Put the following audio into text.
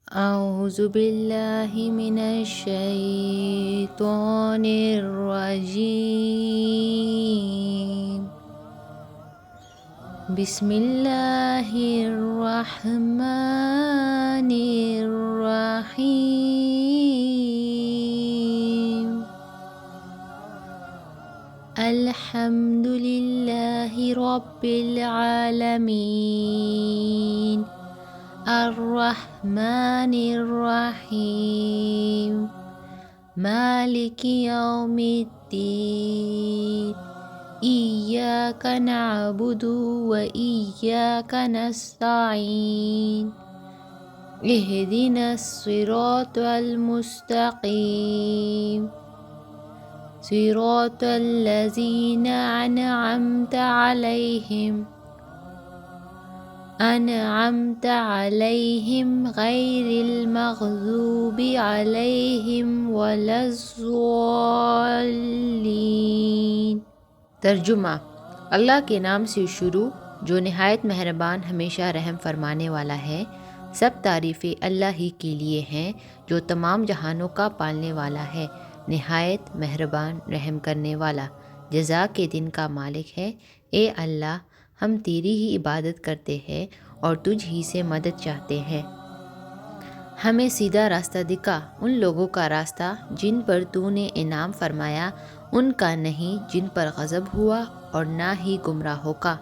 أعوذ بالله من الشيطان الرجيم بسم الله الرحمن الرحيم الحمد لله رب العالمين الرحمن الرحيم مالك يوم الدين إياك نعبد وإياك نستعين اهدنا الصراط المستقيم صراط الذين أنعمت عليهم غير المغضوب عليهم वला ज़ालिन। तर्जुमा। अल्लाह के नाम से शुरू जो निहायत मेहरबान हमेशा रहम फरमाने वाला है। सब तारीफ़ें अल्लाह ही के लिए हैं जो तमाम जहानों का पालने वाला है, निहायत मेहरबान रहम करने वाला, जज़ा के दिन का मालिक है। ए अल्लाह, हम तेरी ही इबादत करते हैं और तुझ ही से मदद चाहते हैं। हमें सीधा रास्ता दिखा, उन लोगों का रास्ता जिन पर तूने इनाम फरमाया, उनका नहीं जिन पर गज़ब हुआ, और ना ही गुमराहों का।